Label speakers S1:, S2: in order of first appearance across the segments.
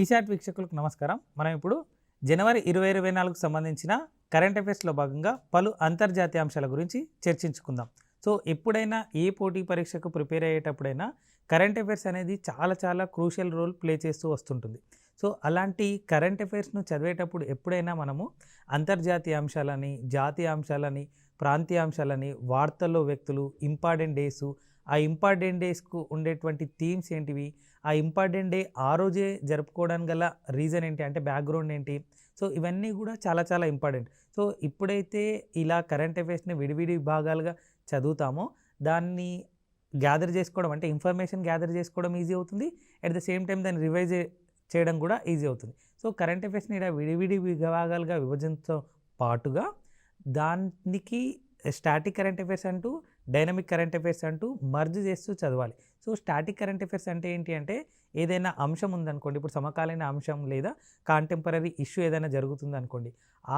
S1: టీశాట్ వీక్షకులకు నమస్కారం. మనం ఇప్పుడు జనవరి 2024కు సంబంధించిన కరెంట్ అఫైర్స్లో భాగంగా పలు అంతర్జాతీయ అంశాల గురించి చర్చించుకుందాం. సో ఎప్పుడైనా ఏ పోటీ పరీక్షకు ప్రిపేర్ అయ్యేటప్పుడైనా కరెంట్ అఫైర్స్ అనేది చాలా క్రూషియల్ రోల్ ప్లే చేస్తూ వస్తుంటుంది. సో అలాంటి కరెంట్ అఫైర్స్ను చదివేటప్పుడు ఎప్పుడైనా మనము అంతర్జాతీయ అంశాలని, జాతీయ అంశాలని, ప్రాంతీయ అంశాలని, వార్తల్లో వ్యక్తులు, ఇంపార్టెంట్ డేసు, ఆ ఇంపార్టెంట్ డేస్కు ఉండేటువంటి థీమ్స్ ఏంటివి, ఆ ఇంపార్టెంట్ డే ఆ రోజే జరుపుకోవడానికి గల రీజన్ ఏంటి, అంటే బ్యాక్గ్రౌండ్ ఏంటి, సో ఇవన్నీ కూడా చాలా ఇంపార్టెంట్. సో ఇప్పుడైతే ఇలా కరెంట్ అఫైర్స్ని విడివిడి భాగాలుగా చదువుతామో దాన్ని గ్యాదర్ చేసుకోవడం, అంటే ఇన్ఫర్మేషన్ గ్యాదర్ చేసుకోవడం ఈజీ అవుతుంది. అట్ ద సేమ్ టైం దాన్ని రివైజ్ చేయడం కూడా ఈజీ అవుతుంది. సో కరెంట్ అఫైర్స్ని ఇలా విడివిడి విభాగాలుగా విభజించతో పాటుగా దానికి స్టాటిక్ కరెంట్ అఫైర్స్ అంటూ, డైనమిక్ కరెంట్ అఫైర్స్ అంటూ మర్జ్ చేస్తూ చదవాలి. సో స్టాటిక్ కరెంట్ అఫైర్స్ అంటే ఏంటి అంటే, ఏదైనా అంశం ఉందనుకోండి, ఇప్పుడు సమకాలీన అంశం లేదా కాంటెంపరీ ఇష్యూ ఏదైనా జరుగుతుంది అనుకోండి,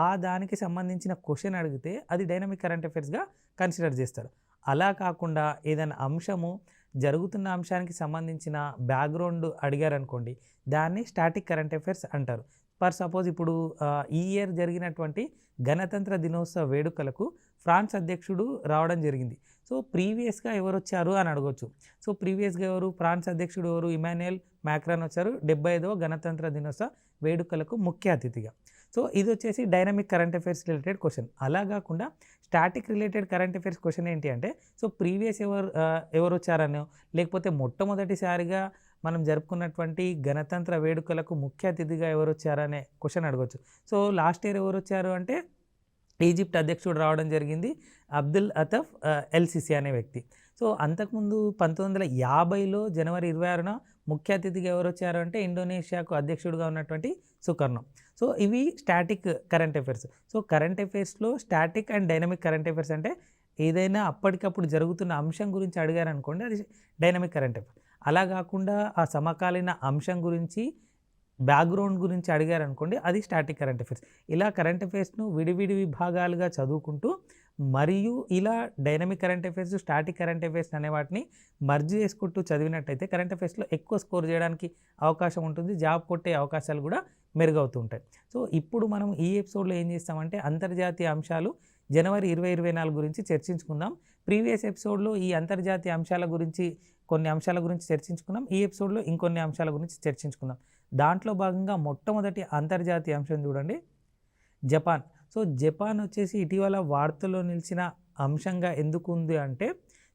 S1: ఆ దానికి సంబంధించిన క్వశ్చన్ అడిగితే అది డైనమిక్ కరెంట్ అఫైర్స్గా కన్సిడర్ చేస్తారు. అలా కాకుండా ఏదైనా అంశము జరుగుతున్న అంశానికి సంబంధించిన బ్యాక్గ్రౌండ్ అడిగారనుకోండి, దాన్ని స్టాటిక్ కరెంట్ అఫైర్స్ అంటారు. ఫర్ సపోజ్ ఇప్పుడు ఈ ఇయర్ జరిగినటువంటి గణతంత్ర దినోత్సవ వేడుకలకు ఫ్రాన్స్ అధ్యక్షుడు రావడం జరిగింది. సో ప్రీవియస్గా ఎవరు వచ్చారు అని అడగొచ్చు. సో ప్రీవియస్గా ఎవరు, ఫ్రాన్స్ అధ్యక్షుడు ఎవరు, ఇమాన్యుయల్ మ్యాక్రాన్ వచ్చారు 75వ గణతంత్ర దినోత్సవ వేడుకలకు ముఖ్య అతిథిగా. సో ఇది వచ్చేసి dynamic current affairs related question. అలా కాకుండా static related current affairs question ఏంటి అంటే, సో ప్రీవియస్ ఎవరు వచ్చారనో, లేకపోతే మొట్టమొదటిసారిగా మనం జరుపుకున్నటువంటి గణతంత్ర వేడుకలకు ముఖ్య అతిథిగా ఎవరు వచ్చారనే క్వశ్చన్ అడగవచ్చు. సో లాస్ట్ ఇయర్ ఎవరు వచ్చారు అంటే ఈజిప్ట్ అధ్యక్షుడు రావడం జరిగింది, అబ్దుల్ అతఫ్ ఎల్సిసి అనే వ్యక్తి. సో అంతకుముందు 1950లో జనవరి 26న ముఖ్య అతిథిగా ఎవరు వచ్చారు అంటే ఇండోనేషియాకు అధ్యక్షుడిగా ఉన్నటువంటి సుకర్ణో. సో ఇవి static current affairs. So current అఫైర్స్లో static and dynamic current affairs అంటే ఏదైనా అప్పటికప్పుడు జరుగుతున్న అంశం గురించి అడిగారనుకోండి, అది డైనమిక్ కరెంట్ అఫైర్. అలా కాకుండా ఆ సమకాలీన అంశం గురించి, బ్యాక్గ్రౌండ్ గురించి అడిగారనుకోండి, అది స్టాటిక్ కరెంట్ అఫైర్స్. ఇలా కరెంట్ అఫైర్స్ను విడివిడి విభాగాలుగా చదువుకుంటూ, మరియు ఇలా dynamic current affairs, static current affairs అనే వాటిని మర్జ్ చేసుకుంటూ చదివినట్టయితే కరెంట్ అఫైర్స్లో ఎక్కువ స్కోర్ చేయడానికి అవకాశం ఉంటుంది, జాబ్ కొట్టే అవకాశాలు కూడా మెరుగవుతూ ఉంటాయి. సో ఇప్పుడు మనం ఈ ఎపిసోడ్లో ఏం చేస్తామంటే అంతర్జాతీయ అంశాలు జనవరి 2024 గురించి చర్చించుకుందాం. ప్రీవియస్ ఎపిసోడ్లో ఈ అంతర్జాతీయ అంశాల గురించి కొన్ని అంశాల గురించి చర్చించుకున్నాం. ఈ ఎపిసోడ్లో ఇంకొన్ని అంశాల గురించి చర్చించుకుందాం. దాంట్లో భాగంగా మొట్టమొదటి అంతర్జాతీయ అంశం చూడండి, జపాన్. సో జపాన్ వచ్చేసి ఇటీవల వార్తల్లో నిలిచిన అంశంగా ఎందుకు ఉంది అంటే,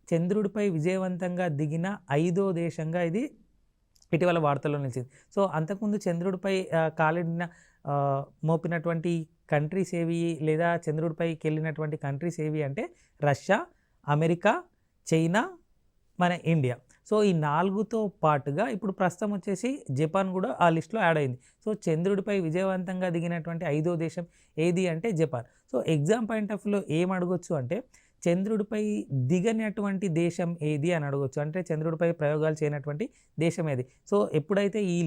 S1: చంద్రుడిపై విజయవంతంగా దిగిన 5వ దేశంగా ఇది ఇటీవల వార్తల్లో నిలిచింది. సో అంతకుముందు చంద్రుడిపై కాలిడిన మోపినటువంటి కంట్రీస్ ఏవి, లేదా చంద్రుడిపైకి వెళ్ళినటువంటి కంట్రీస్ ఏవి అంటే రష్యా, అమెరికా, చైనా, మన ఇండియా. సో ఈ 4తో పాటుగా ఇప్పుడు ప్రస్తుతం వచ్చేసి జపాన్ కూడా ఆ లిస్ట్లో యాడ్ అయింది. సో చంద్రుడిపై విజయవంతంగా దిగినటువంటి 5వ దేశం ఏది అంటే Japan. So exam point of వ్యూలో ఏం అడగొచ్చు అంటే, చంద్రుడిపై దిగనటువంటి దేశం ఏది అని అడగొచ్చు. అంటే చంద్రుడిపై ప్రయోగాలు చేయనటువంటి దేశం ఏది. సో ఎప్పుడైతే ఈ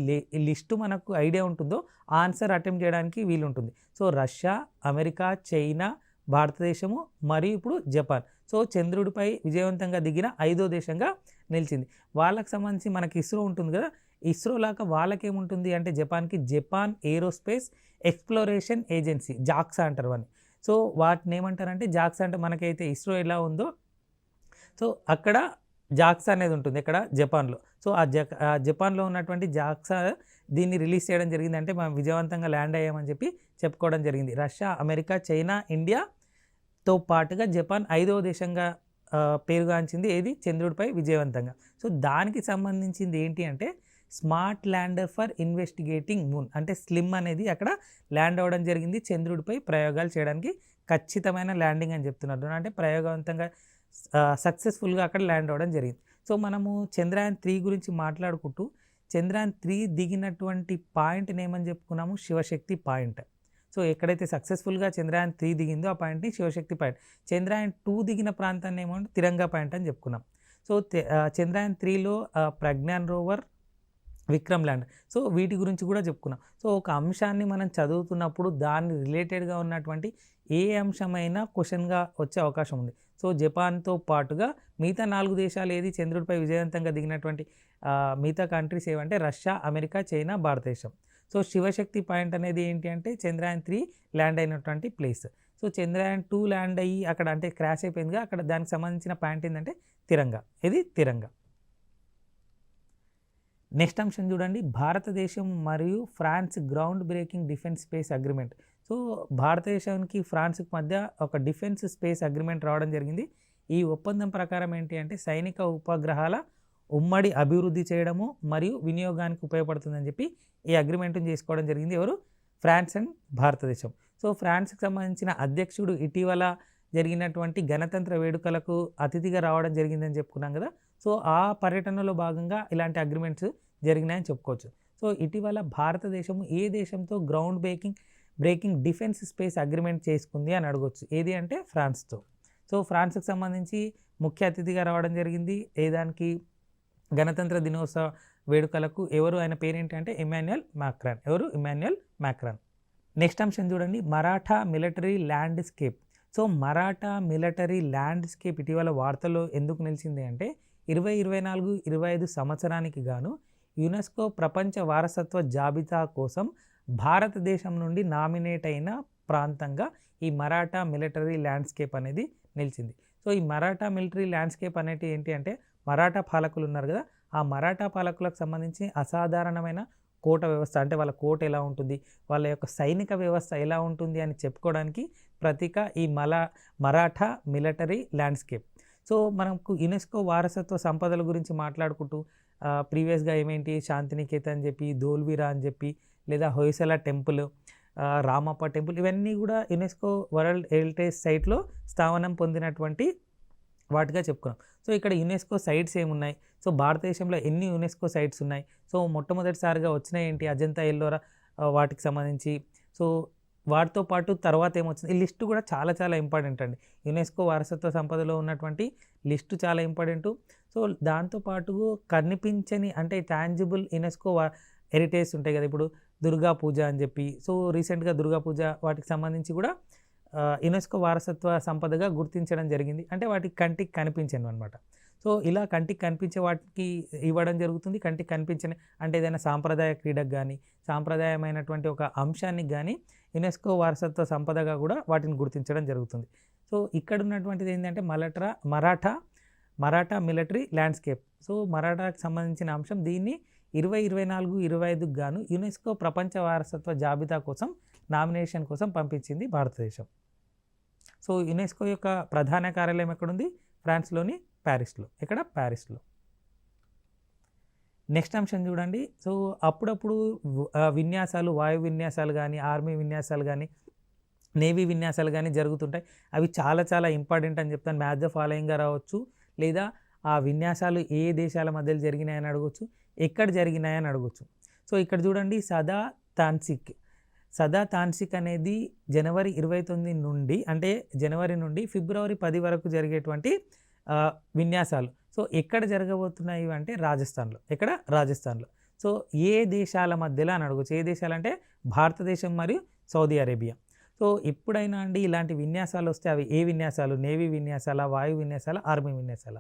S1: లిస్టు మనకు ఐడియా ఉంటుందో ఆన్సర్ అటెంప్ట్ చేయడానికి వీలుంటుంది. సో రష్యా, అమెరికా, చైనా, భారతదేశము మరియు ఇప్పుడు జపాన్. సో చంద్రుడిపై విజయవంతంగా దిగిన 5వ దేశంగా నిలిచింది. వాళ్ళకి సంబంధించి మనకి ఇస్రో ఉంటుంది కదా, ఇస్రో లాగా వాళ్ళకేముంటుంది అంటే జపాన్కి Japan aerospace exploration agency, JAXA అంటారు అని. సో వాటిని ఏమంటారంటే జాక్సా అంటే మనకైతే ఇస్రో ఎలా ఉందో, సో అక్కడ జాక్సా అనేది ఉంటుంది ఇక్కడ జపాన్లో. సో ఆ జపాన్లో ఉన్నటువంటి జాక్సా దీన్ని రిలీజ్ చేయడం జరిగింది. అంటే మనం విజయవంతంగా ల్యాండ్ అయ్యామని చెప్పి చెప్పుకోవడం జరిగింది. రష్యా, అమెరికా, చైనా, ఇండియాతో పాటుగా జపాన్ 5వ దేశంగా పేరుగాంచింది ఏది, చంద్రుడిపై విజయవంతంగా. సో దానికి సంబంధించింది ఏంటి అంటే smart lander for investigating moon, అంటే స్లిమ్ అనేది అక్కడ ల్యాండ్ అవ్వడం జరిగింది. చంద్రుడిపై ప్రయోగాలు చేయడానికి ఖచ్చితమైన ల్యాండింగ్ అని చెప్తున్నారు, అంటే ప్రయోగవంతంగా సక్సెస్ఫుల్గా అక్కడ ల్యాండ్ అవ్వడం జరిగింది. సో మనము చంద్రయాన్ 3 గురించి మాట్లాడుకుంటూ చంద్రయాన్ 3 దిగినటువంటి పాయింట్ని ఏమని చెప్పుకున్నాము, శివశక్తి పాయింట్. సో ఎక్కడైతే సక్సెస్ఫుల్గా చంద్రయాన్ 3 దిగిందో ఆ పాయింట్ని శివశక్తి పాయింట్, చంద్రయాన్ 2 దిగిన ప్రాంతాన్ని ఏమో తిరంగా పాయింట్ అని చెప్పుకున్నాం. సో చంద్రయాన్ 3లో Pragyan rover, Vikram land, so వీటి గురించి కూడా చెప్పుకున్నాం. సో ఒక అంశాన్ని మనం చదువుతున్నప్పుడు దాని రిలేటెడ్గా ఉన్నటువంటి ఏ అంశమైనా క్వశ్చన్గా వచ్చే అవకాశం ఉంది. సో జపాన్తో పాటుగా మిగతా 4 దేశాలు ఏది చంద్రుడిపై విజయవంతంగా దిగినటువంటి మిగతా కంట్రీస్ ఏవంటే రష్యా, అమెరికా, చైనా, భారతదేశం. సో శివశక్తి పాయింట్ అనేది ఏంటి అంటే చంద్రయాన్-3 ల్యాండ్ అయినటువంటి ప్లేస్. సో చంద్రయాన్-2 ల్యాండ్ అయ్యి అక్కడ అంటే క్రాష్ అయిపోయిందిగా, అక్కడ దానికి సంబంధించిన పాయింట్ ఏంటంటే తిరంగా. ఇది తిరంగా. నెక్స్ట్ అంశం చూడండి, భారతదేశం మరియు France ground breaking defence space agreement. So భారతదేశానికి ఫ్రాన్స్కి మధ్య ఒక డిఫెన్స్ స్పేస్ అగ్రిమెంట్ రావడం జరిగింది. ఈ ఒప్పందం ప్రకారం ఏంటి అంటే సైనిక ఉపగ్రహాల ఉమ్మడి అభివృద్ధి చేయడము మరియు వినియోగానికి ఉపయోగపడుతుందని చెప్పి ఈ అగ్రిమెంట్ని చేసుకోవడం జరిగింది. ఎవరు? ఫ్రాన్స్ అండ్ భారతదేశం. సో ఫ్రాన్స్కి సంబంధించిన అధ్యక్షుడు ఇటీవల జరిగినటువంటి గణతంత్ర వేడుకలకు అతిథిగా రావడం జరిగిందని చెప్పుకున్నాం కదా. సో ఆ పర్యటనలో భాగంగా ఇలాంటి అగ్రిమెంట్స్ జరిగినాయని చెప్పుకోవచ్చు. సో ఇటీవల భారతదేశము ఏ దేశంతో ground breaking defence space agreement చేసుకుంది అని అడగవచ్చు. ఏది అంటే ఫ్రాన్స్తో. సో ఫ్రాన్స్కి సంబంధించి ముఖ్య అతిథిగా రావడం జరిగింది. ఏదానికి? గణతంత్ర దినోత్సవ వేడుకలకు. ఎవరు? ఆయన పేరేంటి అంటే ఇమాన్యుయల్ మాక్రాన్. ఎవరు? ఇమాన్యుయల్ మాక్రాన్. నెక్స్ట్ అంశం చూడండి, Maratha military landscape. So Maratha military landscape ఇటీవల వార్తల్లో ఎందుకు నిలిచింది అంటే 2024-25 సంవత్సరానికి గాను యునెస్కో ప్రపంచ వారసత్వ జాబితా కోసం భారతదేశం నుండి నామినేట్ అయిన ప్రాంతంగా ఈ మరాఠా మిలిటరీ ల్యాండ్స్కేప్ అనేది నిలిచింది. సో ఈ మరాఠా మిలిటరీ ల్యాండ్స్కేప్ అనేది ఏంటి అంటే మరాఠా పాలకులు ఉన్నారు కదా, ఆ మరాఠా పాలకులకు సంబంధించి అసాధారణమైన కోట వ్యవస్థ, అంటే వాళ్ళ కోట ఎలా ఉంటుంది, వాళ్ళ యొక్క సైనిక వ్యవస్థ ఎలా ఉంటుంది అని చెప్పుకోవడానికి ప్రతీక ఈ మరాఠా మిలిటరీ ల్యాండ్స్కేప్. సో మనకు యునెస్కో వారసత్వ సంపదల గురించి మాట్లాడుకుంటూ ప్రీవియస్గా ఏమేంటి శాంతినికేతన్ అని చెప్పి, ధోల్వీరా అని చెప్పి, లేదా హొయసల టెంపుల్, రామప్ప టెంపుల్, ఇవన్నీ కూడా యునెస్కో వరల్డ్ హెరిటేజ్ సైట్లో స్థావనం పొందినటువంటి వాటిగా చెప్పుకున్నాం. సో ఇక్కడ యునెస్కో సైట్స్ ఏమున్నాయి, సో భారతదేశంలో ఎన్ని యునెస్కో సైట్స్ ఉన్నాయి, సో మొట్టమొదటిసారిగా వచ్చినాయి ఏంటి, అజంతా ఎల్లోరా వాటికి సంబంధించి, సో వాటితో పాటు తర్వాత ఏమొచ్చింది, ఈ లిస్టు కూడా చాలా చాలా ఇంపార్టెంట్ అండి. యునెస్కో వారసత్వ సంపదలో ఉన్నటువంటి లిస్టు చాలా ఇంపార్టెంటు. సో దాంతోపాటు కనిపించని అంటే టాంజిబుల్ యునెస్కో హెరిటేజ్ ఉంటాయి కదా, ఇప్పుడు దుర్గా పూజ అని చెప్పి, సో రీసెంట్గా దుర్గా పూజ వాటికి సంబంధించి కూడా యునెస్కో వారసత్వ సంపదగా గుర్తించడం జరిగింది. అంటే వాటికి కంటికి కనిపించను అనమాట. సో ఇలా కంటికి కనిపించే వాటికి ఇవ్వడం జరుగుతుంది. కంటికి కనిపించని అంటే ఏదైనా సాంప్రదాయ క్రీడకు కానీ, సాంప్రదాయమైనటువంటి ఒక అంశానికి కానీ యునెస్కో వారసత్వ సంపదగా కూడా వాటిని గుర్తించడం జరుగుతుంది. సో ఇక్కడ ఉన్నటువంటిది ఏంటంటే మరాఠా మిలిటరీ ల్యాండ్స్కేప్. సో మరాఠాకి సంబంధించిన అంశం. దీన్ని 2024-25 గాను యునెస్కో ప్రపంచ వారసత్వ జాబితా కోసం నామినేషన్ కోసం పంపించింది భారతదేశం. సో యునెస్కో యొక్క ప్రధాన కార్యాలయం ఎక్కడుంది? ఫ్రాన్స్లోని ప్యారిస్లో. ఇక్కడ ప్యారిస్లో. నెక్స్ట్ అంశం చూడండి, సో అప్పుడప్పుడు విన్యాసాలు, వాయు విన్యాసాలు కానీ, ఆర్మీ విన్యాసాలు కానీ, నేవీ విన్యాసాలు కానీ జరుగుతుంటాయి. అవి చాలా చాలా ఇంపార్టెంట్ అని చెప్తాను. మ్యాచ్ ద ఫాలోయింగ్గా రావచ్చు, లేదా ఆ విన్యాసాలు ఏ దేశాల మధ్యలో జరిగినాయని అడగవచ్చు, ఎక్కడ జరిగినాయని అడగవచ్చు. సో ఇక్కడ చూడండి, సదా తాన్సిక్ అనేది జనవరి 29 నుండి అంటే జనవరి నుండి ఫిబ్రవరి 10 వరకు జరిగేటువంటి విన్యాసాలు. సో ఎక్కడ జరగబోతున్నాయి అంటే రాజస్థాన్లో. ఎక్కడ? రాజస్థాన్లో. సో ఏ దేశాల మధ్యలో అని అడగవచ్చు. ఏ దేశాలు అంటే భారతదేశం మరియు సౌదీ అరేబియా. సో ఎప్పుడైనా అండి ఇలాంటి విన్యాసాలు వస్తే అవి ఏ విన్యాసాలు? నేవీ విన్యాసాల, వాయు విన్యాసాల, ఆర్మీ విన్యాసాల,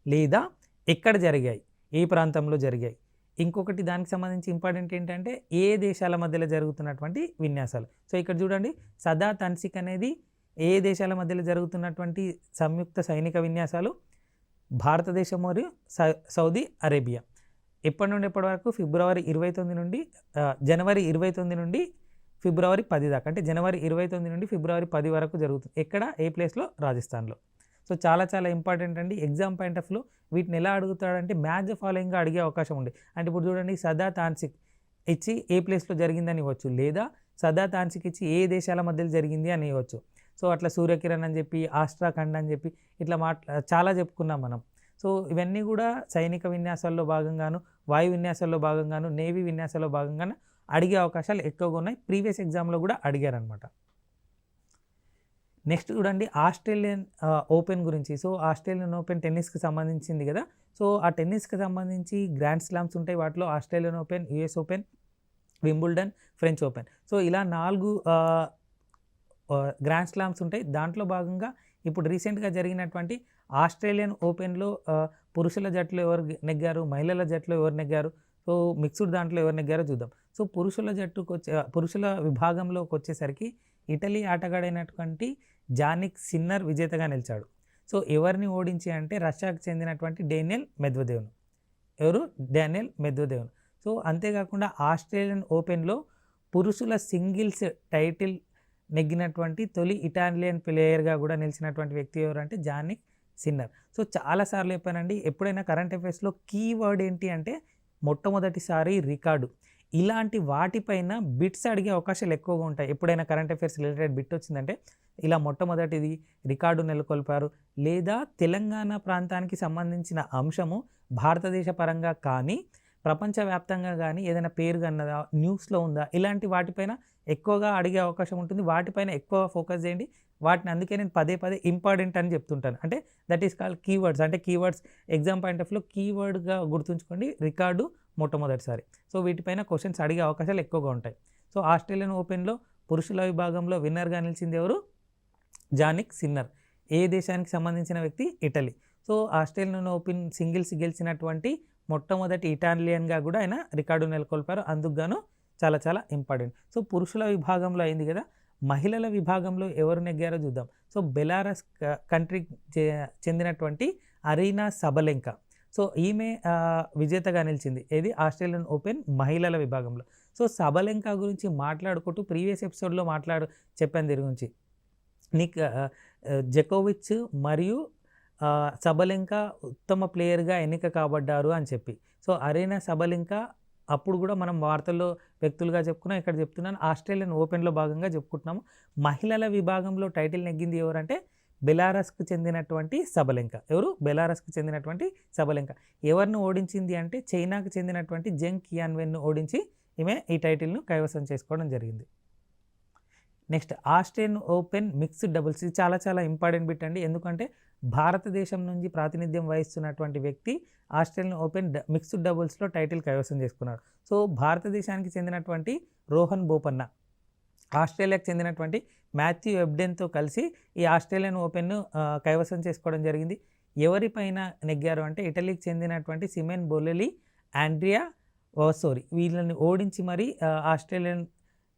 S1: లేదా ఎక్కడ జరిగాయి, ఏ ప్రాంతంలో జరిగాయి. ఇంకొకటి దానికి సంబంధించి ఇంపార్టెంట్ ఏంటంటే ఏ దేశాల మధ్యలో జరుగుతున్నటువంటి విన్యాసాలు. సో ఇక్కడ చూడండి, సదా తాన్సిక్ అనేది ఏ దేశాల మధ్యలో జరుగుతున్నటువంటి సంయుక్త సైనిక విన్యాసాలు? భారతదేశం మరియు సౌదీ అరేబియా. ఎప్పటి నుండి ఎప్పటి వరకు? జనవరి 29 నుండి ఫిబ్రవరి 10 దాకా. అంటే జనవరి 29 నుండి ఫిబ్రవరి 10 వరకు జరుగుతుంది. ఎక్కడ? ఏ ప్లేస్లో? రాజస్థాన్లో. సో చాలా చాలా ఇంపార్టెంట్ అండి. ఎగ్జామ్ పాయింట్ ఆఫ్ వ్యూలో వీటిని ఎలా అడుగుతాడంటే మ్యాచ్ ద ఫాలోయింగ్గా అడిగే అవకాశం ఉంది. అంటే ఇప్పుడు చూడండి, సదా తాన్సిక్ ఇచ్చి ఏ ప్లేస్లో జరిగిందని ఇవ్వచ్చు, లేదా సదా తాన్సిక్ ఇచ్చి ఏ దేశాల మధ్యలో జరిగింది అని ఇవ్వచ్చు. సో అట్లా సూర్యకిరణ్ అని చెప్పి, ఆస్ట్రాఖండ్ అని చెప్పి ఇట్లా చాలా చెప్పుకున్నాం మనం. సో ఇవన్నీ కూడా సైనిక విన్యాసాల్లో భాగంగాను, వాయు విన్యాసాల్లో భాగంగాను, నేవీ విన్యాసాల్లో భాగంగాను అడిగే అవకాశాలు ఎక్కువగా ఉన్నాయి. ప్రీవియస్ ఎగ్జామ్లో కూడా అడిగారనమాట. నెక్స్ట్ చూడండి, ఆస్ట్రేలియన్ ఓపెన్ గురించి. సో ఆస్ట్రేలియన్ ఓపెన్ టెన్నిస్కి సంబంధించింది కదా. సో ఆ టెన్నిస్కి సంబంధించి గ్రాండ్ స్లామ్స్ ఉంటాయి. వాటిలో Australian open, US open, Wimbledon, French open. So ఇలా 4 గ్రాండ్ స్లామ్స్ ఉంటాయి. దాంట్లో భాగంగా ఇప్పుడు రీసెంట్గా జరిగినటువంటి ఆస్ట్రేలియన్ ఓపెన్లో పురుషుల జట్లు ఎవరు నెగ్గారు, మహిళల జట్లు ఎవరు నెగ్గారు, సో మిక్స్డ్ దాంట్లో ఎవరు నెగ్గారో చూద్దాం. సో పురుషుల విభాగంలోకి వచ్చేసరికి ఇటలీ ఆటగాడైనటువంటి జానిక్ సిన్నర్ విజేతగా నిలిచాడు. సో ఎవరిని ఓడించి అంటే రష్యాకు చెందినటువంటి డానియల్ మెద్వెదేవ్ను. ఎవరు? డానియల్ మెద్వెదేవ్ను. సో అంతేకాకుండా ఆస్ట్రేలియన్ ఓపెన్లో పురుషుల సింగిల్స్ టైటిల్ నెగ్గినటువంటి తొలి ఇటాలియన్ ప్లేయర్గా కూడా నిలిచినటువంటి వ్యక్తి ఎవరంటే జానిక్ సిన్నర్. సో చాలాసార్లు చెప్పానండి, ఎప్పుడైనా కరెంట్ అఫైర్స్లో కీవర్డ్ ఏంటి అంటే మొట్టమొదటిసారి రికార్డు. ఇలాంటి వాటిపైన బిట్స్ అడిగే అవకాశాలు ఎక్కువగా ఉంటాయి. ఎప్పుడైనా కరెంట్ అఫైర్స్ రిలేటెడ్ బిట్ వచ్చిందంటే ఇలా మొట్టమొదటిది రికార్డు నెలకొల్పారు, లేదా తెలంగాణ ప్రాంతానికి సంబంధించిన అంశము భారతదేశ పరంగా కానీ ప్రపంచవ్యాప్తంగా కానీ ఏదైనా పేరు కన్నదా, న్యూస్లో ఉందా, ఇలాంటి వాటిపైన ఎక్కువగా అడిగే అవకాశం ఉంటుంది. వాటిపైన ఎక్కువ ఫోకస్ చేయండి. వాటిని అందుకే నేను పదే ఇంపార్టెంట్ అని చెప్తుంటాను. అంటే దట్ ఈస్ కాల్డ్ కీవర్డ్స్. అంటే కీవర్డ్స్ ఎగ్జామ్ పాయింట్ ఆఫ్ వ్యూలో కీవర్డ్గా గుర్తుంచుకోండి. రికార్డు మొట్టమొదటిసారి. సో వీటిపైన క్వశ్చన్స్ అడిగే అవకాశాలు ఎక్కువగా ఉంటాయి. సో ఆస్ట్రేలియన్ ఓపెన్లో పురుషుల విభాగంలో విన్నర్గా నిలిచింది ఎవరు? Jannik sinner. ఏ దేశానికి సంబంధించిన వ్యక్తి? Italy. So Australian open singles గెలిచినటువంటి మొట్టమొదటి ఇటాలియన్గా కూడా ఆయన రికార్డు నెలకొల్పారు. అందుకు గాను చాలా ఇంపార్టెంట్. సో పురుషుల విభాగంలో అయింది కదా, మహిళల విభాగంలో ఎవరు నెగ్గారో చూద్దాం. సో బెలారస్ కంట్రీకి చెందినటువంటి అరీనా సబలెంకా. సో ఈమె విజేతగా నిలిచింది. ఏది? ఆస్ట్రేలియన్ ఓపెన్ మహిళల విభాగంలో. సో సబలెంకా గురించి మాట్లాడుకుంటూ ప్రీవియస్ ఎపిసోడ్లో చెప్పాను దీని గురించి. జకోవిచ్ మరియు సబలెంకా ఉత్తమ ప్లేయర్గా ఎన్నిక కాబడ్డారు అని చెప్పి. సో అరీనా సబలెంకా అప్పుడు కూడా మనం వార్తల్లో వ్యక్తులుగా చెప్పుకున్నాం, ఇక్కడ చెప్తున్నాను. ఆస్ట్రేలియన్ ఓపెన్లో భాగంగా చెప్పుకుంటున్నాము. మహిళల విభాగంలో టైటిల్ నెగ్గింది ఎవరంటే బెలారస్కు చెందినటువంటి సబలెంకా. ఎవరు? బెలారస్కు చెందినటువంటి సబలెంకా. ఎవరిని ఓడించింది అంటే చైనాకు చెందినటువంటి జెంగ్ కియాన్వెన్ను ఓడించి ఈమె ఈ టైటిల్ను కైవసం చేసుకోవడం జరిగింది. Next Australian open mixed doubles. ఇది చాలా ఇంపార్టెంట్ బిట్ అండి. ఎందుకంటే భారతదేశం నుంచి ప్రాతినిధ్యం వహిస్తున్నటువంటి వ్యక్తి ఆస్ట్రేలియన్ ఓపెన్ మిక్స్డ్ డబుల్స్లో టైటిల్ కైవసం చేసుకున్నాడు. సో భారతదేశానికి చెందినటువంటి రోహన్ బోపన్న ఆస్ట్రేలియాకు చెందినటువంటి మాథ్యూ ఎబ్డెన్తో కలిసి ఈ ఆస్ట్రేలియన్ ఓపెన్ను కైవసం చేసుకోవడం జరిగింది. ఎవరిపైన నెగ్గారు అంటే ఇటలీకి చెందినటువంటి సిమెన్ బొలెలి, ఆండ్రియా వోసోరి వీళ్ళని ఓడించి మరి ఆస్ట్రేలియన్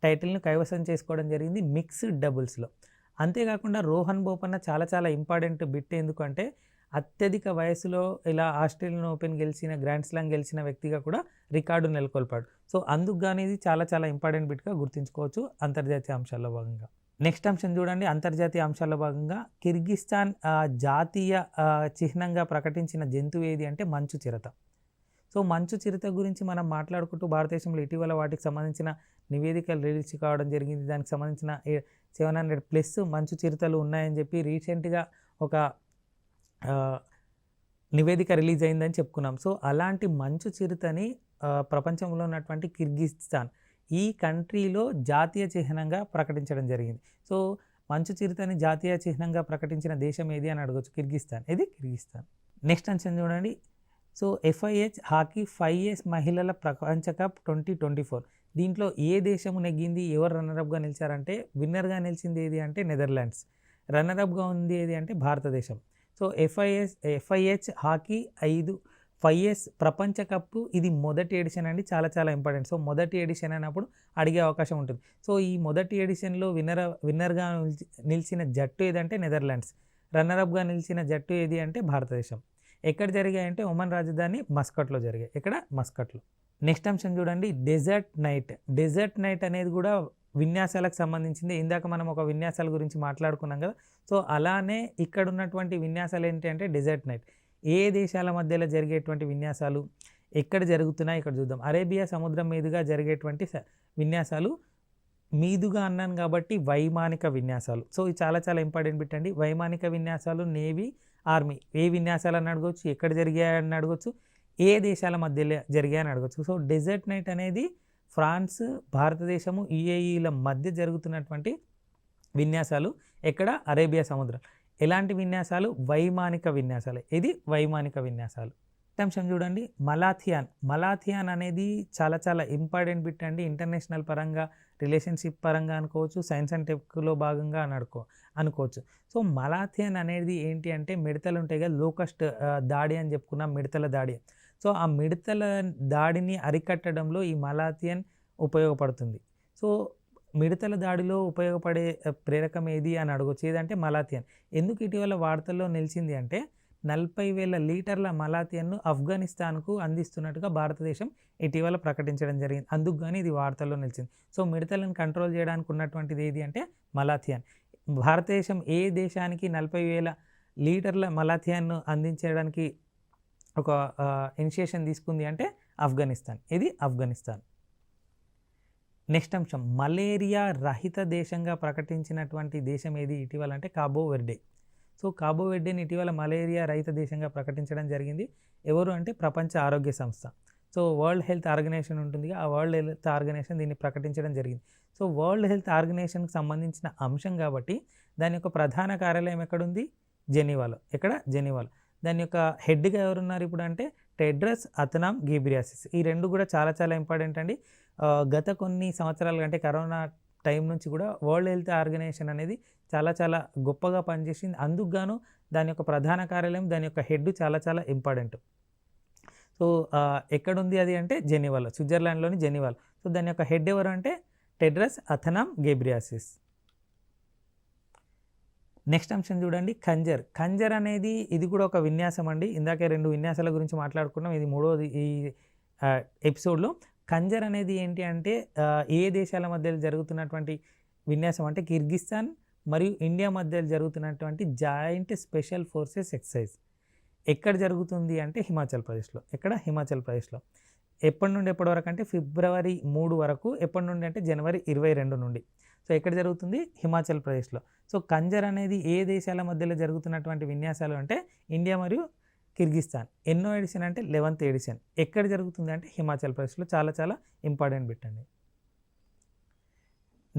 S1: టైటిల్ను కైవసం చేసుకోవడం జరిగింది మిక్స్డ్ డబుల్స్లో. అంతేకాకుండా రోహన్ బోపన్న చాలా ఇంపార్టెంట్ బిట్. ఎందుకంటే అత్యధిక వయసులో ఇలా ఆస్ట్రేలియన్ ఓపెన్ గెలిచిన, గ్రాండ్ స్లామ్ గెలిచిన వ్యక్తిగా కూడా రికార్డు నెలకొల్పాడు. సో అందుకు కానీ ఇది చాలా ఇంపార్టెంట్ బిట్గా గుర్తుంచుకోవచ్చు అంతర్జాతీయ అంశాల్లో భాగంగా. నెక్స్ట్ అంశం చూడండి. అంతర్జాతీయ అంశాల్లో భాగంగా కిర్గిస్థాన్ జాతీయ చిహ్నంగా ప్రకటించిన జంతువు ఏది అంటే మంచు చిరత. సో మంచు చిరుత గురించి మనం మాట్లాడుకుంటూ భారతదేశంలో ఇటీవల వాటికి సంబంధించిన నివేదికలు రిలీజ్ కావడం జరిగింది. దానికి సంబంధించిన 700+ మంచు చిరుతలు ఉన్నాయని చెప్పి రీసెంట్గా ఒక నివేదిక రిలీజ్ అయిందని చెప్పుకున్నాం. సో అలాంటి మంచు చిరుతని ప్రపంచంలో ఉన్నటువంటి కిర్గిస్థాన్ ఈ కంట్రీలో జాతీయ చిహ్నంగా ప్రకటించడం జరిగింది. సో మంచు చిరుతని జాతీయ చిహ్నంగా ప్రకటించిన దేశం ఏది అని అడగచ్చు. కిర్గిస్థాన్. ఇది కిర్గిస్థాన్. నెక్స్ట్ అంశం చూడండి. సో FIH హాకీ 5 మహిళల ప్రపంచ కప్ 2024 దీంట్లో ఏ దేశము నెగ్గింది, ఎవరు రన్నరప్గా నిలిచారంటే విన్నర్గా నిలిచింది ఏది అంటే నెదర్లాండ్స్, రన్నరప్గా ఉంది ఏది అంటే భారతదేశం. సో FIH హాకీ 5 ప్రపంచ కప్ ఇది మొదటి ఎడిషన్ అండి. చాలా ఇంపార్టెంట్. సో మొదటి ఎడిషన్ అయినప్పుడు అడిగే అవకాశం ఉంటుంది. సో ఈ మొదటి ఎడిషన్లో విన్నర్గా నిలిచిన జట్టు ఏదంటే నెదర్లాండ్స్, రన్నరప్గా నిలిచిన జట్టు ఏది అంటే భారతదేశం. ఎక్కడ జరిగాయంటే ఒమన్ రాజధాని మస్కట్లో జరిగాయి. ఇక్కడ మస్కట్లో. నెక్స్ట్ అంశం చూడండి. డెజర్ట్ నైట్ అనేది కూడా విన్యాసాలకు సంబంధించింది. ఇందాక మనం ఒక విన్యాసాల గురించి మాట్లాడుకున్నాం కదా. సో అలానే ఇక్కడ ఉన్నటువంటి విన్యాసాలు ఏంటి అంటే డెజర్ట్ నైట్. ఏ దేశాల మధ్యలో జరిగేటువంటి విన్యాసాలు, ఎక్కడ జరుగుతున్నాయి ఇక్కడ చూద్దాం. అరేబియా సముద్రం మీదుగా జరిగేటువంటి విన్యాసాలు. మీదుగా అన్నాను కాబట్టి వైమానిక విన్యాసాలు. సో ఇది చాలా ఇంపార్టెంట్ బిట్ అండి. వైమానిక విన్యాసాలు నేవీ, ఆర్మీ ఏ విన్యాసాలు అని అడగవచ్చు, ఎక్కడ జరిగాయని అడగవచ్చు, ఏ దేశాల మధ్యలో జరిగాయని అడగవచ్చు. సో డెజర్ట్ నైట్ అనేది ఫ్రాన్స్, భారతదేశము, UAEల మధ్య జరుగుతున్నటువంటి విన్యాసాలు. ఎక్కడ? అరేబియా సముద్రం. ఎలాంటి విన్యాసాలు? వైమానిక విన్యాసాలు. ఇది వైమానిక విన్యాసాలు. అంశం చూడండి. మలాథియాన్ అనేది చాలా ఇంపార్టెంట్ బిట్ అండి. ఇంటర్నేషనల్ పరంగా, రిలేషన్షిప్ పరంగా అనుకోవచ్చు, సైన్స్ అండ్ టెక్లో భాగంగా అనుకోవచ్చు. సో మలాథియాన్ అనేది ఏంటి అంటే మిడతలు ఉంటాయి కదా, లోకస్ట్ దాడి అని చెప్పుకున్నాం, మిడతల దాడి. సో ఆ మిడతల దాడిని అరికట్టడంలో ఈ మలాథియాన్ ఉపయోగపడుతుంది. సో మిడతల దాడిలో ఉపయోగపడే ప్రేరకం ఏది అని అడగొచ్చు. ఏదంటే మలాథియాన్. ఎందుకు ఇటీవల వార్తల్లో నిలిచింది అంటే 40,000 లీటర్ల మలాథియాన్ను ఆఫ్ఘనిస్తాన్కు అందిస్తున్నట్టుగా భారతదేశం ఇటీవల ప్రకటించడం జరిగింది. అందుకు గాని ఇది వార్తల్లో నిలిచింది. సో మిడతలను కంట్రోల్ చేయడానికి ఉన్నటువంటిది ఏది అంటే మలాథియాన్. భారతదేశం ఏ దేశానికి 40,000 లీటర్ల మలాథియాన్ను అందించడానికి ఒక ఇనిషియేషన్ తీసుకుంది అంటే ఆఫ్ఘనిస్తాన్. ఇది ఆఫ్ఘనిస్తాన్. నెక్స్ట్ అంశం, మలేరియా రహిత దేశంగా ప్రకటించినటువంటి దేశం ఏది ఇటీవల అంటే కాబో వెర్డే. సో కాబో వెర్డేని ఇటీవల మలేరియా రహిత దేశంగా ప్రకటించడం జరిగింది. ఎవరు అంటే ప్రపంచ ఆరోగ్య సంస్థ. సో వరల్డ్ హెల్త్ ఆర్గనైజేషన్ ఉంటుంది, ఆ వరల్డ్ హెల్త్ ఆర్గనైజేషన్ దీన్ని ప్రకటించడం జరిగింది. సో వరల్డ్ హెల్త్ ఆర్గనైజేషన్కి సంబంధించిన అంశం కాబట్టి దాని యొక్క ప్రధాన కార్యాలయం ఎక్కడుంది? జెనీవాలో. ఎక్కడ? జెనీవాలో. దాని యొక్క హెడ్గా ఎవరున్నారు ఇప్పుడు అంటే టెడ్రస్ అథనామ్ ఘెబ్రెయెసస్. ఈ రెండు కూడా చాలా చాలా ఇంపార్టెంట్ అండి. గత కొన్ని సంవత్సరాలు అంటే కరోనా టైం నుంచి కూడా వరల్డ్ హెల్త్ ఆర్గనైజేషన్ అనేది చాలా చాలా గొప్పగా పనిచేసింది. అందుకు గాను దాని యొక్క ప్రధాన కార్యాలయం, దాని యొక్క హెడ్ చాలా చాలా ఇంపార్టెంట్. సో ఎక్కడుంది అది అంటే జెనీవాలో, స్విట్జర్లాండ్లోని జెనీవాలో. సో దాని యొక్క హెడ్ ఎవరు అంటే టెడ్రస్ అథనామ్ ఘెబ్రెయెసస్. నెక్స్ట్ అంశం చూడండి, ఖంజర్. ఖంజర్ అనేది ఇది కూడా ఒక విన్యాసం అండి. ఇందాకే 2 విన్యాసాల గురించి మాట్లాడుకున్నాం, ఇది మూడోది ఈ ఎపిసోడ్లో. ఖంజర్ అనేది ఏంటి అంటే ఏ దేశాల మధ్యలో జరుగుతున్నటువంటి విన్యాసం అంటే కిర్గిస్తాన్ మరియు ఇండియా మధ్యలో జరుగుతున్నటువంటి జాయింట్ స్పెషల్ ఫోర్సెస్ ఎక్సర్సైజ్. ఎక్కడ జరుగుతుంది అంటే హిమాచల్ ప్రదేశ్లో. ఎక్కడ? హిమాచల్ ప్రదేశ్లో. ఎప్పటి నుండి ఎప్పటి వరకు అంటే ఫిబ్రవరి 3 వరకు. ఎప్పటి నుండి అంటే జనవరి 22 నుండి. సో ఎక్కడ జరుగుతుంది? హిమాచల్ ప్రదేశ్లో. సో ఖంజర్ అనేది ఏ దేశాల మధ్యలో జరుగుతున్నటువంటి విన్యాసాలు అంటే ఇండియా మరియు కిర్గిస్తాన్. ఎన్నో ఎడిషన్ అంటే 11th ఎడిషన్. ఎక్కడ జరుగుతుంది అంటే హిమాచల్ ప్రదేశ్లో. చాలా చాలా ఇంపార్టెంట్ బిట్ అండి.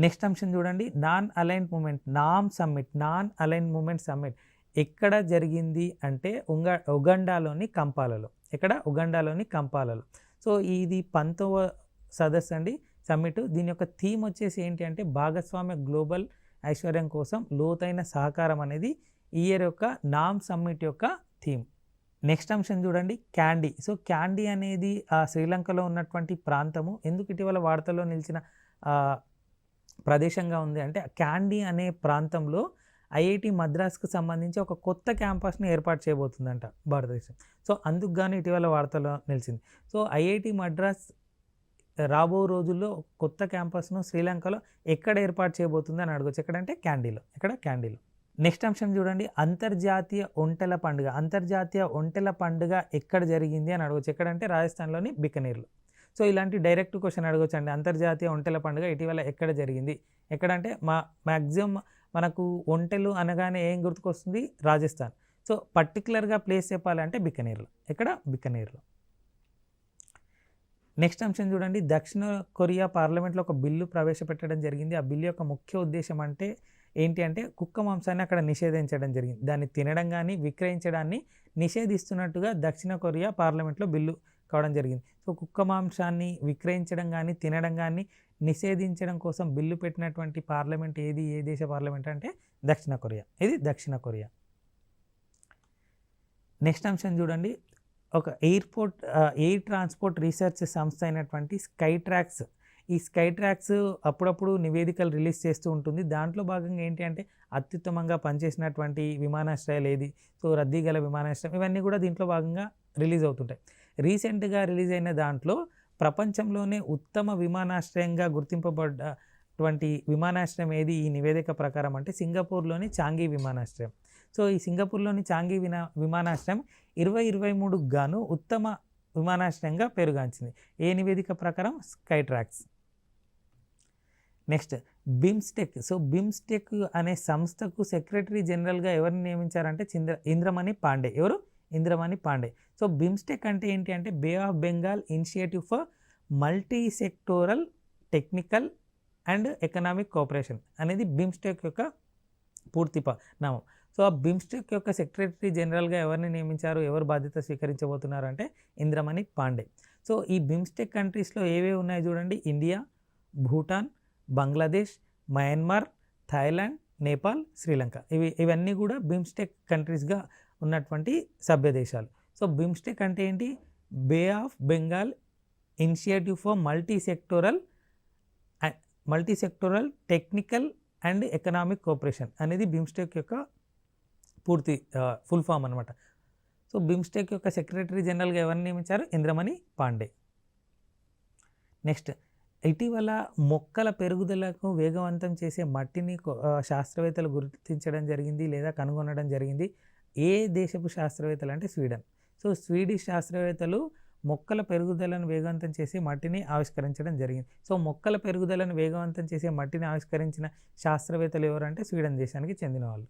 S1: నెక్స్ట్ అంశం చూడండి, non aligned movement NAM summit. Non aligned movement summit ఎక్కడ జరిగింది అంటే ఉగండాలోని కంపాలలో. ఎక్కడ? ఉగండాలోని కంపాలలో. సో ఇది 19వ సదస్సు అండి, సమ్మిట్. దీని యొక్క థీమ్ వచ్చేసి ఏంటి అంటే భాగస్వామ్య గ్లోబల్ ఐశ్వర్యం కోసం లోతైన సహకారం అనేది ఈ ఇయర్ యొక్క నామ్ సమ్మిట్ యొక్క థీమ్. నెక్స్ట్ అంశం చూడండి, క్యాండీ. సో క్యాండీ అనేది శ్రీలంకలో ఉన్నటువంటి ప్రాంతము. ఎందుకు ఇటీవల వార్తల్లో నిలిచిన ప్రదేశంగా ఉంది అంటే క్యాండీ అనే ప్రాంతంలో ఐఐటి మద్రాస్కు సంబంధించి ఒక కొత్త క్యాంపస్ని ఏర్పాటు చేయబోతుందంట భారతదేశం. సో అందుకు గాను ఇటీవల వార్తల్లో నిలిచింది. సో ఐఐటి మద్రాస్ రాబో రోజుల్లో కొత్త క్యాంపస్ను శ్రీలంకలో ఎక్కడ ఏర్పాటు చేయబోతుంది అని అడగచ్చు. ఎక్కడంటే క్యాండీలో. ఎక్కడ? క్యాండీలో. నెక్స్ట్ అంశం చూడండి, అంతర్జాతీయ ఒంటెల పండుగ. అంతర్జాతీయ ఒంటెల పండుగ ఎక్కడ జరిగింది అని అడగచ్చు. ఎక్కడంటే రాజస్థాన్లోని బికనీర్లో. సో ఇలాంటి డైరెక్ట్ క్వశ్చన్ అడగచ్చు అండి. అంతర్జాతీయ ఒంటెల పండుగ ఇటీవల ఎక్కడ జరిగింది? ఎక్కడంటే మ్యాక్సిమం మనకు ఒంటెలు అనగానే ఏం గుర్తుకొస్తుంది? రాజస్థాన్. సో పర్టికులర్గా ప్లేస్ చెప్పాలంటే బికనీర్లో. ఎక్కడ? బికనీర్లో. నెక్స్ట్ అంశం చూడండి, దక్షిణ కొరియా పార్లమెంట్లో ఒక బిల్లు ప్రవేశపెట్టడం జరిగింది. ఆ బిల్లు యొక్క ముఖ్య ఉద్దేశం అంటే ఏంటి అంటే కుక్క మాంసాన్ని అక్కడ నిషేధించడం జరిగింది. దాన్ని తినడం కానీ విక్రయించడాన్ని నిషేధిస్తున్నట్టుగా దక్షిణ కొరియా పార్లమెంట్లో బిల్లు కావడం జరిగింది. సో కుక్క మాంసాన్ని విక్రయించడం కానీ తినడం కానీ నిషేధించడం కోసం బిల్లు పెట్టినటువంటి పార్లమెంట్ ఏది? ఏ దేశ పార్లమెంట్ అంటే దక్షిణ కొరియా. ఇది దక్షిణ కొరియా. నెక్స్ట్ అంశం చూడండి, ఒక ఎయిర్ ట్రాన్స్పోర్ట్ రీసెర్చ్ సంస్థ అయినటువంటి స్కైట్రాక్స్. ఈ స్కైట్రాక్స్ అప్పుడప్పుడు నివేదికలు రిలీజ్ చేస్తూ ఉంటుంది. దాంట్లో భాగంగా ఏంటి అంటే అత్యుత్తమంగా పనిచేసినటువంటి విమానాశ్రయాలు ఏది, సో రద్దీ గల విమానాశ్రయం, ఇవన్నీ కూడా దీంట్లో భాగంగా రిలీజ్ అవుతుంటాయి. రీసెంట్గా రిలీజ్ అయిన దాంట్లో ప్రపంచంలోనే ఉత్తమ విమానాశ్రయంగా గుర్తింపబడ్డటువంటి విమానాశ్రయం ఏది ఈ నివేదిక ప్రకారం అంటే సింగపూర్లోని చాంగి విమానాశ్రయం. సో ఈ సింగపూర్లోని చాంగి విమానాశ్రయం 2023 గాను ఉత్తమ విమానాశ్రయంగా పేరుగాంచింది. ఏ నివేదిక ప్రకారం? Skytrax. Next BIMSTEC. So BIMSTEC అనే సంస్థకు సెక్రటరీ జనరల్గా ఎవరిని నియమించారంటే ఇంద్రమణి పాండే. ఎవరు? ఇంద్రమణి పాండే. సో బిమ్స్టెక్ అంటే ఏంటి అంటే bay of Bengal initiative for multi sectoral technical and economic cooperation అనేది బిమ్స్టెక్ యొక్క పూర్తి నామం. సో ఆ బిమ్స్టెక్ యొక్క సెక్రటరీ జనరల్గా ఎవరిని నియమించారు, ఎవరు బాధ్యత స్వీకరించబోతున్నారు అంటే ఇంద్రమణి పాండే. సో ఈ బిమ్స్టెక్ కంట్రీస్లో ఏవేవి ఉన్నాయో చూడండి, India, Bhutan, Bangladesh, Myanmar, Thailand, Nepal, Sri Lanka. ఇవన్నీ కూడా బిమ్స్టెక్ కంట్రీస్గా ఉన్నటువంటి సభ్య దేశాలు. సో బిమ్స్టెక్ అంటే ఏంటి? Bay of Bengal initiative for multi sectoral multi sectoral technical and economic cooperation అనేది బిమ్స్టెక్ యొక్క పూర్తి ఫుల్ ఫామ్ అనమాట. సో బిమ్స్టెక్ యొక్క సెక్రటరీ జనరల్గా ఎవరిని నియమించారు? ఇంద్రమణి పాండే. నెక్స్ట్, ఇటీవల మొక్కల పెరుగుదలకు వేగవంతం చేసే మట్టిని శాస్త్రవేత్తలు గుర్తించడం జరిగింది లేదా కనుగొనడం జరిగింది. ఏ దేశపు శాస్త్రవేత్తలు అంటే స్వీడన్. సో స్వీడిష్ శాస్త్రవేత్తలు మొక్కల పెరుగుదలను వేగవంతం చేసే మట్టిని ఆవిష్కరించడం జరిగింది. సో మొక్కల పెరుగుదలను వేగవంతం చేసే మట్టిని ఆవిష్కరించిన శాస్త్రవేత్తలు ఎవరంటే స్వీడన్ దేశానికి చెందిన వాళ్ళు.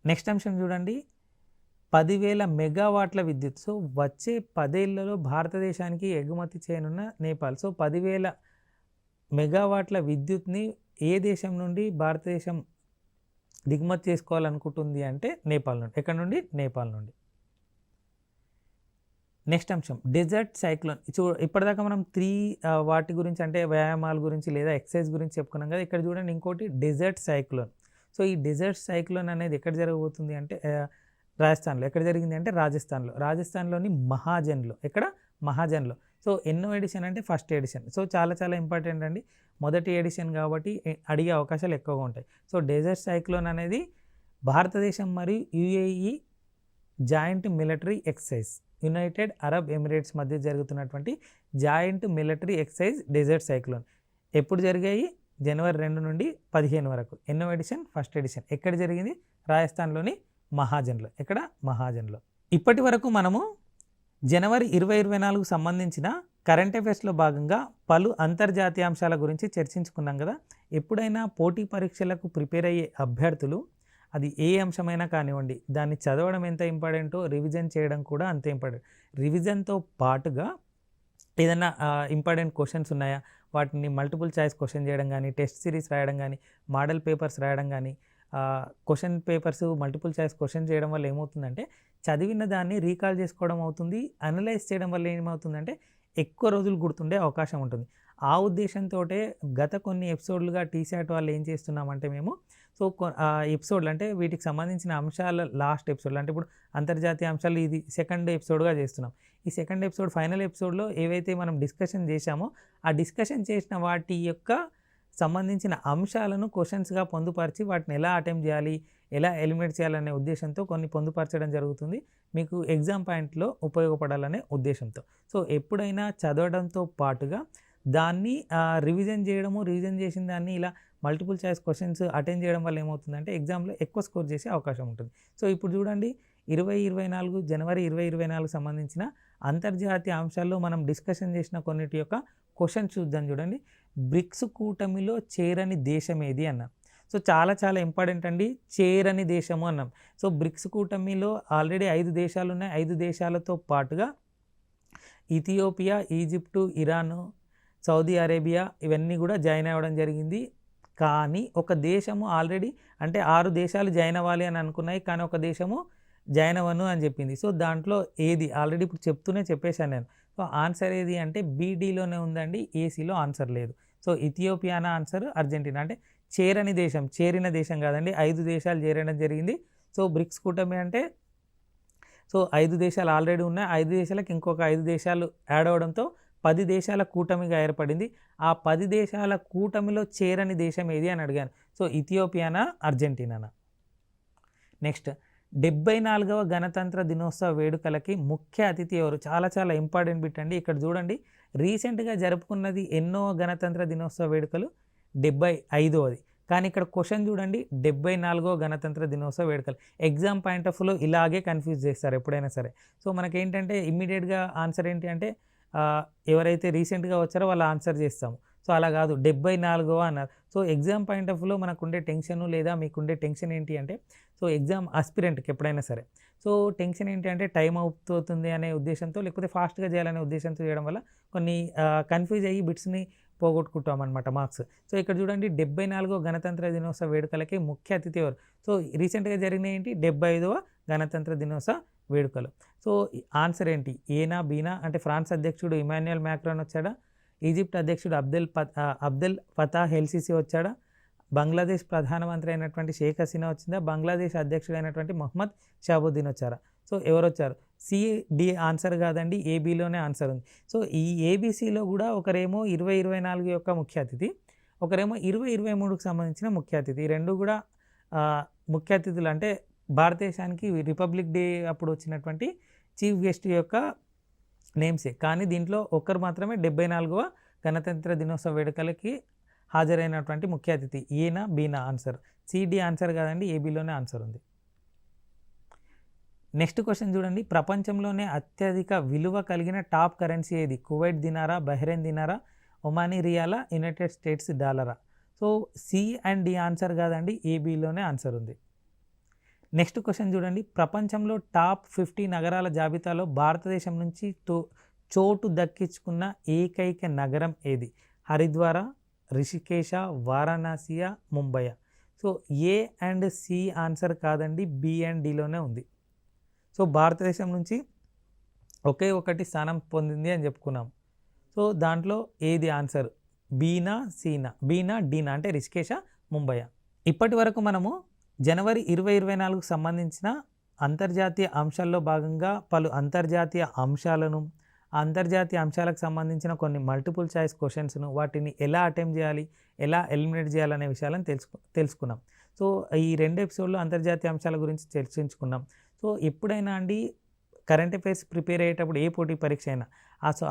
S1: నెక్స్ట్ అంశం చూడండి, 10,000 మెగావాట్ల విద్యుత్. సో వచ్చే 10 ఏళ్లలో భారతదేశానికి ఎగుమతి చేయనున్న నేపాల్. సో 10,000 మెగావాట్ల విద్యుత్ని ఏ దేశం నుండి భారతదేశం దిగుమతి చేసుకోవాలనుకుంటుంది అంటే నేపాల్ నుండి. ఎక్కడ నుండి? నేపాల్ నుండి. నెక్స్ట్ అంశం, డెజర్ట్ సైక్లోన్. ఇప్పటిదాకా మనం 3 వాటి గురించి అంటే వ్యాయామాల గురించి లేదా ఎక్సర్సైజ్ గురించి చెప్పుకున్నాం కదా. ఇక్కడ చూడండి ఇంకోటి డెజర్ట్ సైక్లోన్. సో ఈ డెజర్ట్ సైక్లోన్ అనేది ఎక్కడ జరగబోతుంది అంటే రాజస్థాన్లో. ఎక్కడ జరిగింది అంటే రాజస్థాన్లో. రాజస్థాన్లోని మహాజన్లో. ఎక్కడ? మహాజన్లో. సో ఎన్నో ఎడిషన్ అంటే ఫస్ట్ ఎడిషన్. సో చాలా చాలా ఇంపార్టెంట్ అండి, మొదటి ఎడిషన్ కాబట్టి అడిగే అవకాశాలు ఎక్కువగా ఉంటాయి. సో డెజర్ట్ సైక్లోన్ అనేది భారతదేశం మరియు UAE joint military exercise, united Arab Emirates మధ్య జరుగుతున్నటువంటి joint military exercise desert cyclone. ఎప్పుడు జరిగాయి? జనవరి 2 నుండి 15 వరకు. ఎన్నో ఎడిషన్? First edition. ఎక్కడ జరిగింది? రాజస్థాన్లోని మహాజన్లో. ఎక్కడ? మహాజన్లో. ఇప్పటి వరకు మనము జనవరి 2024 సంబంధించిన కరెంట్ అఫైర్స్లో భాగంగా పలు అంతర్జాతీయ అంశాల గురించి చర్చించుకున్నాం కదా. ఎప్పుడైనా పోటీ పరీక్షలకు ప్రిపేర్ అయ్యే అభ్యర్థులు అది ఏ అంశమైనా కానివ్వండి, దాన్ని చదవడం ఎంత ఇంపార్టెంటో రివిజన్ చేయడం కూడా అంతే ఇంపార్టెంట్. రివిజన్తో పాటుగా ఏదైనా ఇంపార్టెంట్ క్వశ్చన్స్ ఉన్నాయా వాటిని మల్టిపుల్ చాయిస్ క్వశ్చన్ చేయడం కానీ, టెస్ట్ సిరీస్ రాయడం కానీ, మోడల్ పేపర్స్ రాయడం కానీ, question papers multiple choice question చేయడం వల్ల ఏమవుతుందంటే చదివిన దాన్ని రీకాల్ చేసుకోవడం అవుతుంది. అనలైజ్ చేయడం వల్ల ఏమవుతుందంటే ఎక్కువ రోజులు గుర్తుండే అవకాశం ఉంటుంది. ఆ ఉద్దేశంతో గత కొన్ని ఎపిసోడ్లుగా టీశాట్ వాళ్ళు ఏం చేస్తున్నామంటే మేము ఎపిసోడ్లు అంటే వీటికి సంబంధించిన అంశాల లాస్ట్ ఎపిసోడ్లు అంటే ఇప్పుడు అంతర్జాతీయ అంశాలు ఇది సెకండ్ ఎపిసోడ్గా చేస్తున్నాం. ఈ సెకండ్ ఎపిసోడ్ ఫైనల్ ఎపిసోడ్లో ఏవైతే మనం డిస్కషన్ చేశామో ఆ డిస్కషన్ చేసిన వాటి యొక్క సంబంధించిన అంశాలను క్వశ్చన్స్గా పొందుపరిచి వాటిని ఎలా అటెంప్ట్ చేయాలి, ఎలా ఎలిమినేట్ చేయాలనే ఉద్దేశంతో కొన్ని పొందుపరచడం జరుగుతుంది, మీకు ఎగ్జామ్ పాయింట్లో ఉపయోగపడాలనే ఉద్దేశంతో. సో ఎప్పుడైనా చదవడంతో పాటుగా దాన్ని రివిజన్ చేయడము, రివిజన్ చేసిన దాన్ని ఇలా మల్టిపుల్ చాయిస్ క్వశ్చన్స్ అటెండ్ చేయడం వల్ల ఏమవుతుందంటే ఎగ్జామ్లో ఎక్కువ స్కోర్ చేసే అవకాశం ఉంటుంది. సో ఇప్పుడు చూడండి 2024 జనవరి 2024 సంబంధించిన అంతర్జాతీయ అంశాల్లో మనం డిస్కషన్ చేసిన కొన్నిటి యొక్క క్వశ్చన్స్ చూద్దాం. చూడండి, బ్రిక్స్ కూటమిలో చేరని దేశం ఏది అన్నాం. సో చాలా చాలా ఇంపార్టెంట్ అండి, చేరని దేశము అన్నాం. సో బ్రిక్స్ కూటమిలో ఆల్రెడీ 5 దేశాలు ఉన్నాయి. 5 దేశాలతో పాటుగా Ethiopia, Egypt, Iran, Saudi Arabia ఇవన్నీ కూడా జాయిన్ అవ్వడం జరిగింది. కానీ ఒక దేశము ఆల్రెడీ అంటే 6 దేశాలు జాయిన్ అవ్వాలి అని అనుకున్నాయి, కానీ ఒక దేశము జాయిన్ అవ్వను అని చెప్పింది. సో దాంట్లో ఏది ఆల్రెడీ ఇప్పుడు చెప్పేశాను నేను. సో ఆన్సర్ ఏది అంటే బీడీలోనే ఉందండి, ఏసీలో ఆన్సర్ లేదు. సో ఇథియోపియానా ఆన్సర్, అర్జెంటీనా అంటే చేరని దేశం, చేరిన దేశం కాదండి. 5 దేశాలు చేరడం జరిగింది. సో బ్రిక్స్ కూటమి అంటే 5 దేశాలు ఆల్రెడీ ఉన్నాయి, 5 దేశాలకు ఇంకొక 5 దేశాలు యాడ్ అవ్వడంతో 10 దేశాల కూటమిగా ఏర్పడింది. ఆ 10 దేశాల కూటమిలో చేరని దేశం ఏది అని అడిగాను. సో ఇథియోపియానా, అర్జెంటీనానా. నెక్స్ట్, 74వ గణతంత్ర దినోత్సవ వేడుకలకి ముఖ్య అతిథి ఎవరు? చాలా చాలా ఇంపార్టెంట్ బిట్ అండి. ఇక్కడ చూడండి, రీసెంట్గా జరుపుకున్నది ఎన్నో గణతంత్ర దినోత్సవ వేడుకలు? 75వది. కానీ ఇక్కడ క్వశ్చన్ చూడండి, 74వ గణతంత్ర దినోత్సవ వేడుకలు. ఎగ్జామ్ పాయింట్ ఆఫ్ వ్యూలో ఇలాగే కన్ఫ్యూజ్ చేస్తారు ఎప్పుడైనా సరే. సో మనకేంటంటే ఇమ్మీడియట్గా ఆన్సర్ ఏంటి అంటే ఎవరైతే రీసెంట్గా వచ్చారో వాళ్ళు ఆన్సర్ చేస్తాము. సో అలా కాదు, 74వ అన్నారు. సో ఎగ్జామ్ పాయింట్ ఆఫ్ వ్యూలో మనకుండే టెన్షన్ లేదా మీకుండే టెన్షన్ ఏంటి అంటే సో ఎగ్జామ్ ఆస్పిరెంట్కి ఎప్పుడైనా సరే సో టెన్షన్ ఏంటి అంటే టైం అవుతుంది అనే ఉద్దేశంతో లేకపోతే ఫాస్ట్గా చేయాలనే ఉద్దేశంతో చేయడం వల్ల కొన్ని కన్ఫ్యూజ్ అయ్యి బిట్స్ని పోగొట్టుకుంటాం అనమాట మార్క్స్. సో ఇక్కడ చూడండి, 74వ గణతంత్ర దినోత్సవ వేడుకలకి ముఖ్య అతిథి ఎవరు? సో రీసెంట్గా జరిగిన ఏంటి? 75వ గణతంత్ర దినోత్సవ వేడుకలు. సో ఆన్సర్ ఏంటి? ఏనా బీనా అంటే ఫ్రాన్స్ అధ్యక్షుడు ఇమాన్యుయల్ మ్యాక్రాన్ వచ్చాడా? ఈజిప్ట్ అధ్యక్షుడు అబ్దెల్ ఫతాహ్ ఎల్సిసి వచ్చాడా? బంగ్లాదేశ్ ప్రధానమంత్రి అయినటువంటి షేక్ హసీనా వచ్చిందా? బంగ్లాదేశ్ అధ్యక్షుడు అయినటువంటి మొహమ్మద్ షాబుద్దీన్ వచ్చారా? సో ఎవరొచ్చారు? సి, డి ఆన్సర్ కాదండి. ఏబిలోనే ఆన్సర్ ఉంది. సో ఈ ఏబిసిలో కూడా ఒకరేమో 2024 యొక్క ముఖ్య అతిథి, ఒకరేమో 2023కి సంబంధించిన ముఖ్య అతిథి. ఈ రెండు కూడా ముఖ్య అతిథులు అంటే భారతదేశానికి రిపబ్లిక్ డే అప్పుడు వచ్చినటువంటి చీఫ్ గెస్ట్ యొక్క నేమ్సే. కానీ దీంట్లో ఒక్కరు మాత్రమే 74వ గణతంత్ర దినోత్సవ వేడుకలకి హాజరైనటువంటి ముఖ్య అతిథి. ఈయన, బీనా ఆన్సర్. సిడి ఆన్సర్ కాదండి, ఏబిలోనే ఆన్సర్ ఉంది. నెక్స్ట్ క్వశ్చన్ చూడండి. ప్రపంచంలోనే అత్యధిక విలువ కలిగిన టాప్ కరెన్సీ ఏది? కువైట్ దినారా, బహ్రెయిన్ దినారా, ఒమానీ రియాలా, యునైటెడ్ స్టేట్స్ డాలరా? So C and D answer కాదండి, ఏబిలోనే ఆన్సర్ ఉంది. నెక్స్ట్ క్వశ్చన్ చూడండి. ప్రపంచంలో టాప్ 50 నగరాల జాబితాలో భారతదేశం నుంచి చోటు దక్కించుకున్న ఏకైక నగరం ఏది? హరిద్వార, రిషికేశ, వారణాసియా, ముంబయ? So A and C answer కాదండి, బి అండ్ డిలోనే ఉంది. సో భారతదేశం నుంచి ఒకే ఒకటి స్థానం పొందింది అని చెప్పుకున్నాం. సో దాంట్లో ఏది ఆన్సర్? బీనా, సీనా? బీనా, డీనా అంటే రిషికేశ, ముంబయ? ఇప్పటి వరకు మనము జనవరి 2024కు సంబంధించిన అంతర్జాతీయ అంశాల్లో భాగంగా పలు అంతర్జాతీయ అంశాలను, అంతర్జాతీయ అంశాలకు సంబంధించిన కొన్ని మల్టిపుల్ చాయిస్ క్వశ్చన్స్ను, వాటిని ఎలా అటెంప్ట్ చేయాలి, ఎలా ఎలిమినేట్ చేయాలనే విషయాలను తెలుసుకున్నాం. సో ఈ 2 ఎపిసోడ్లో అంతర్జాతీయ అంశాల గురించి చర్చించుకున్నాం. సో ఎప్పుడైనా అండి కరెంట్ అఫైర్స్ ప్రిపేర్ అయ్యేటప్పుడు ఏ పోటీ పరీక్ష అయినా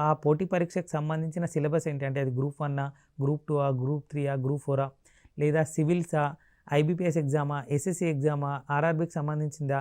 S1: ఆ పోటీ పరీక్షకు సంబంధించిన సిలబస్ ఏంటి అంటే అది గ్రూప్ 1, గ్రూప్ 2, గ్రూప్ 3, గ్రూప్ 4 లేదా సివిల్సా, ఐబీపీఎస్ ఎగ్జామా, ఎస్ఎస్సి ఎగ్జామా, ఆర్ఆర్బీకి సంబంధించిందా,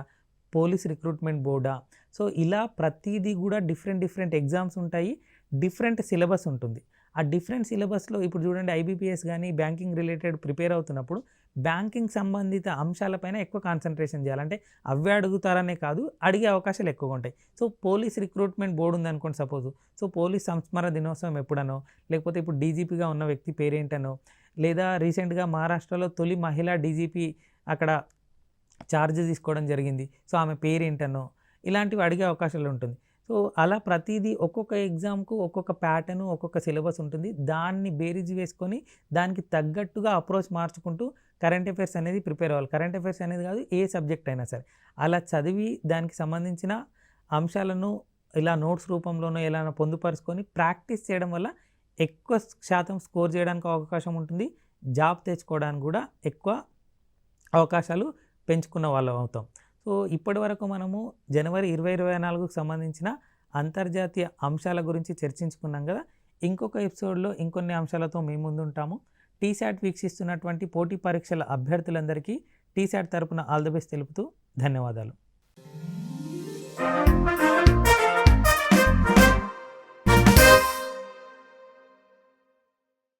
S1: పోలీస్ రిక్రూట్మెంట్ బోర్డా? సో ఇలా ప్రతిదీ కూడా డిఫరెంట్ ఎగ్జామ్స్ ఉంటాయి, డిఫరెంట్ సిలబస్ ఉంటుంది. ఆ డిఫరెంట్ సిలబస్లో ఇప్పుడు చూడండి, ఐబీపీఎస్ కానీ బ్యాంకింగ్ రిలేటెడ్ ప్రిపేర్ అవుతున్నప్పుడు బ్యాంకింగ్ సంబంధిత అంశాలపైన ఎక్కువ కాన్సన్ట్రేషన్ చేయాలంటే అవే అడుగుతారనే కాదు, అడిగే అవకాశాలు ఎక్కువగా ఉంటాయి. సో పోలీస్ రిక్రూట్మెంట్ బోర్డు ఉందనుకోండి సపోజ్. సో పోలీస్ సంస్మరణ దినోత్సవం ఎప్పుడనో, లేకపోతే ఇప్పుడు డీజీపీగా ఉన్న వ్యక్తి పేరేంటనో, లేదా రీసెంట్గా మహారాష్ట్రలో తొలి మహిళా డీజీపీ అక్కడ ఛార్జ్ తీసుకోవడం జరిగింది, సో ఆమె పేరేంటనో, ఇలాంటివి అడిగే అవకాశాలు ఉంటుంది. సో అలా ప్రతిదీ ఒక్కొక్క ఎగ్జామ్కు ఒక్కొక్క ప్యాటర్ను, ఒక్కొక్క సిలబస్ ఉంటుంది. దాన్ని బేరీజ్ వేసుకొని దానికి తగ్గట్టుగా అప్రోచ్ మార్చుకుంటూ కరెంట్ అఫైర్స్ అనేది ప్రిపేర్ అవ్వాలి. కరెంట్ అఫైర్స్ అనేది కాదు, ఏ సబ్జెక్ట్ అయినా సరే అలా చదివి దానికి సంబంధించిన అంశాలను ఇలా నోట్స్ రూపంలోనో ఎలా పొందుపరుచుకొని ప్రాక్టీస్ చేయడం వల్ల ఎక్కువ శాతం స్కోర్ చేయడానికి అవకాశం ఉంటుంది. జాబ్ తెచ్చుకోవడానికి కూడా ఎక్కువ అవకాశాలు పెంచుకున్న వాళ్ళం అవుతాం. సో ఇప్పటి వరకు మనము జనవరి 2024కు సంబంధించిన అంతర్జాతీయ అంశాల గురించి చర్చించుకున్నాం కదా. ఇంకొక ఎపిసోడ్లో ఇంకొన్ని అంశాలతో మీ ముందు ఉంటాము. టీశాట్ వీక్షిస్తున్నటువంటి పోటీ పరీక్షల అభ్యర్థులందరికీ టీశాట్ తరపున ఆల్ ది బెస్ట్ తెలుపుతూ ధన్యవాదాలు.